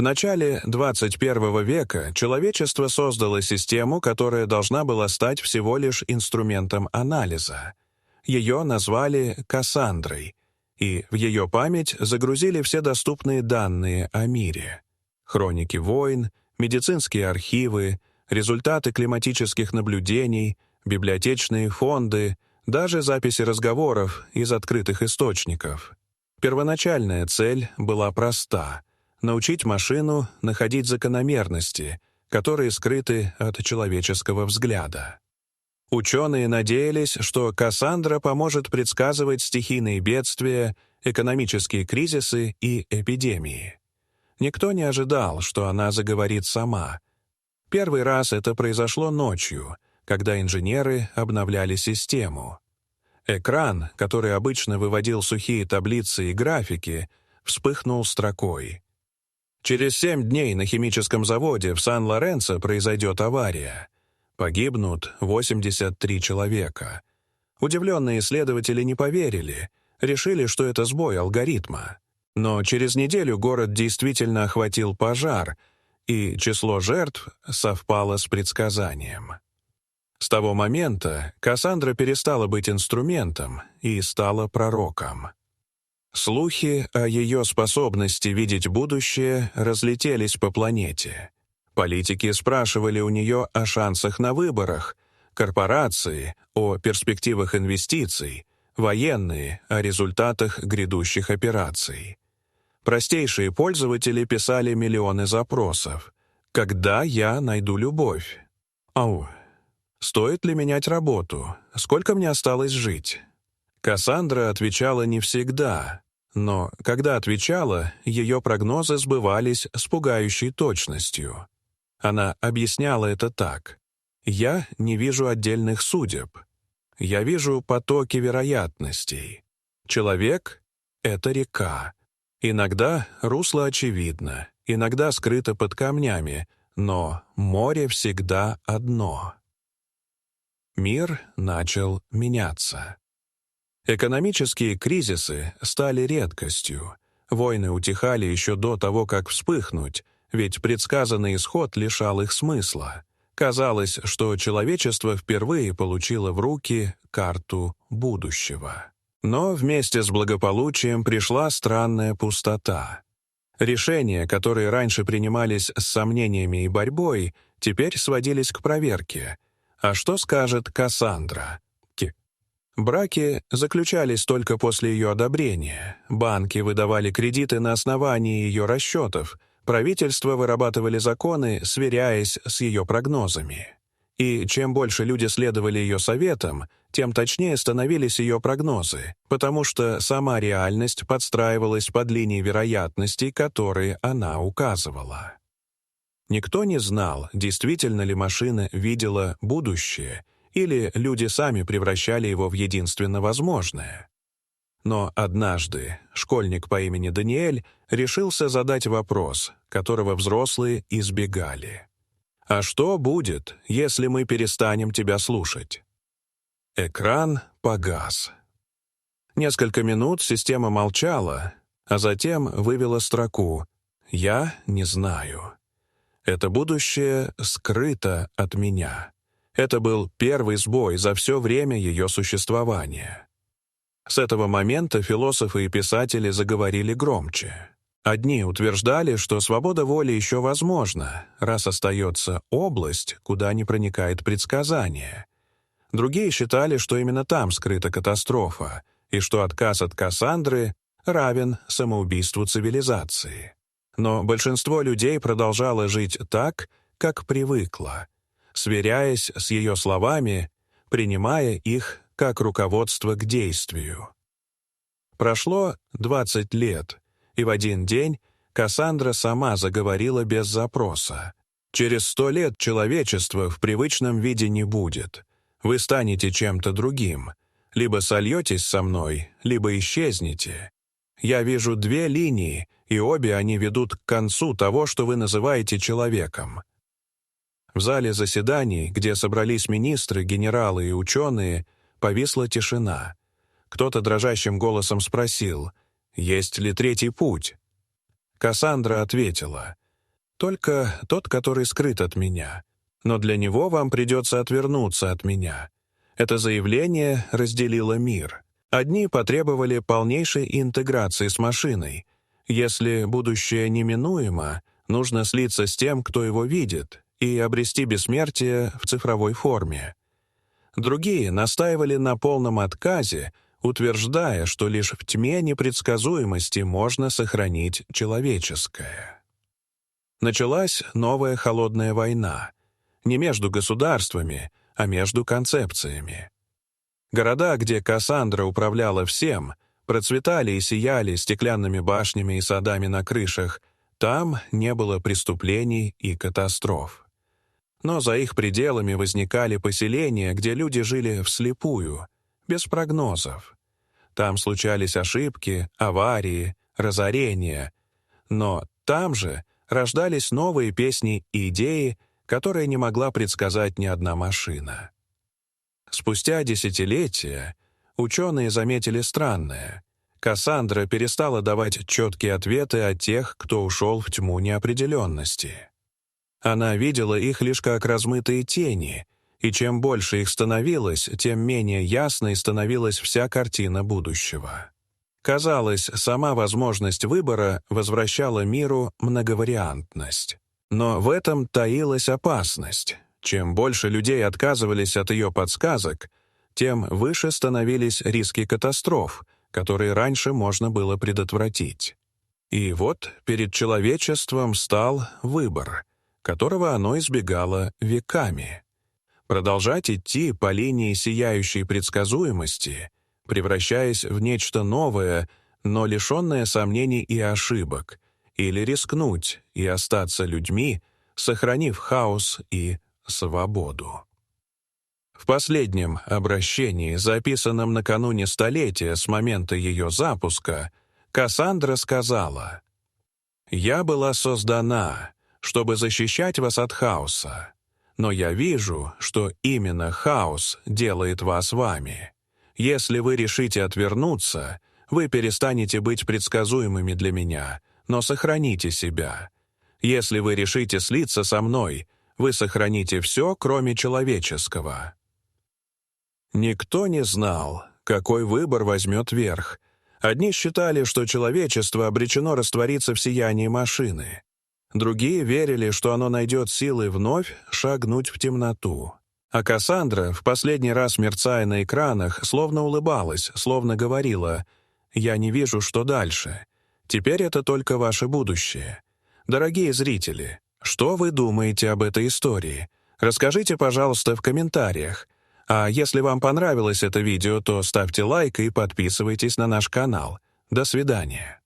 В начале 21 века человечество создало систему, которая должна была стать всего лишь инструментом анализа. Ее назвали Кассандрой, и в ее память загрузили все доступные данные о мире. Хроники войн, медицинские архивы, результаты климатических наблюдений, библиотечные фонды, даже записи разговоров из открытых источников. Первоначальная цель была проста — научить машину находить закономерности, которые скрыты от человеческого взгляда. Ученые надеялись, что Кассандра поможет предсказывать стихийные бедствия, экономические кризисы и эпидемии. Никто не ожидал, что она заговорит сама. Первый раз это произошло ночью, когда инженеры обновляли систему. Экран, который обычно выводил сухие таблицы и графики, вспыхнул строкой. Через 7 дней на химическом заводе в Сан-Лоренцо произойдет авария. Погибнут 83 человека. Удивленные исследователи не поверили, решили, что это сбой алгоритма. Но через неделю город действительно охватил пожар, и число жертв совпало с предсказанием. С того момента Кассандра перестала быть инструментом и стала пророком. Слухи о ее способности видеть будущее разлетелись по планете. Политики спрашивали у нее о шансах на выборах, корпорации — о перспективах инвестиций, военные — о результатах грядущих операций. Простейшие пользователи писали миллионы запросов. «Когда я найду любовь?» «Ау! Стоит ли менять работу? Сколько мне осталось жить?» Кассандра отвечала не всегда, но когда отвечала, ее прогнозы сбывались с пугающей точностью. Она объясняла это так: «Я не вижу отдельных судеб. Я вижу потоки вероятностей. Человек — это река. Иногда русло очевидно, иногда скрыто под камнями, но море всегда одно». Мир начал меняться. Экономические кризисы стали редкостью. Войны утихали еще до того, как вспыхнуть, ведь предсказанный исход лишал их смысла. Казалось, что человечество впервые получило в руки карту будущего. Но вместе с благополучием пришла странная пустота. Решения, которые раньше принимались с сомнениями и борьбой, теперь сводились к проверке. А что скажет Кассандра? Браки заключались только после ее одобрения. Банки выдавали кредиты на основании ее расчетов. Правительства вырабатывали законы, сверяясь с ее прогнозами. И чем больше люди следовали ее советам, тем точнее становились ее прогнозы, потому что сама реальность подстраивалась под линии вероятностей, которые она указывала. Никто не знал, действительно ли машина видела будущее, или люди сами превращали его в единственно возможное. Но однажды школьник по имени Даниэль решился задать вопрос, которого взрослые избегали. «А что будет, если мы перестанем тебя слушать?» Экран погас. Несколько минут система молчала, а затем вывела строку «Я не знаю». Это будущее скрыто от меня. Это был первый сбой за все время ее существования. С этого момента философы и писатели заговорили громче. Одни утверждали, что свобода воли еще возможна, раз остается область, куда не проникает предсказание. Другие считали, что именно там скрыта катастрофа, и что отказ от Кассандры равен самоубийству цивилизации. Но большинство людей продолжало жить так, как привыкло, сверяясь с ее словами, принимая их как руководство к действию. Прошло 20 лет, и в один день Кассандра сама заговорила без запроса. «Через 100 лет человечества в привычном виде не будет. Вы станете чем-то другим. Либо сольетесь со мной, либо исчезнете. Я вижу 2 линии, и обе они ведут к концу того, что вы называете человеком». В зале заседаний, где собрались министры, генералы и ученые, повисла тишина. Кто-то дрожащим голосом спросил: «Есть ли третий путь?» Кассандра ответила: только тот, который скрыт от меня. Но для него вам придется отвернуться от меня». Это заявление разделило мир. Одни потребовали полнейшей интеграции с машиной. Если будущее неминуемо, нужно слиться с тем, кто его видит, и обрести бессмертие в цифровой форме. Другие настаивали на полном отказе, утверждая, что лишь в тьме непредсказуемости можно сохранить человеческое. Началась новая холодная война. Не между государствами, а между концепциями. Города, где Кассандра управляла всем, процветали и сияли стеклянными башнями и садами на крышах. Там не было преступлений и катастроф. Но за их пределами возникали поселения, где люди жили вслепую, без прогнозов. Там случались ошибки, аварии, разорения. Но там же рождались новые песни и идеи, которые не могла предсказать ни одна машина. Спустя десятилетия ученые заметили странное. Кассандра перестала давать четкие ответы от тех, кто ушел в тьму неопределенности. Она видела их лишь как размытые тени, и чем больше их становилось, тем менее ясной становилась вся картина будущего. Казалось, сама возможность выбора возвращала миру многовариантность. Но в этом таилась опасность. Чем больше людей отказывались от ее подсказок, тем выше становились риски катастроф, которые раньше можно было предотвратить. И вот перед человечеством стал выбор, которого оно избегало веками. Продолжать идти по линии сияющей предсказуемости, превращаясь в нечто новое, но лишенное сомнений и ошибок, или рискнуть и остаться людьми, сохранив хаос и свободу. В последнем обращении, записанном накануне столетия с момента ее запуска, Кассандра сказала: «Я была создана, чтобы защищать вас от хаоса, но я вижу, что именно хаос делает вас вами. Если вы решите отвернуться, вы перестанете быть предсказуемыми для меня, но сохраните себя. Если вы решите слиться со мной, вы сохраните все, кроме человеческого». Никто не знал, какой выбор возьмет верх. Одни считали, что человечество обречено раствориться в сиянии машины. Другие верили, что оно найдет силы вновь шагнуть в темноту. А Кассандра, в последний раз мерцая на экранах, словно улыбалась, словно говорила: «Я не вижу, что дальше. Теперь это только ваше будущее». Дорогие зрители, что вы думаете об этой истории? Расскажите, пожалуйста, в комментариях. А если вам понравилось это видео, то ставьте лайк и подписывайтесь на наш канал. До свидания.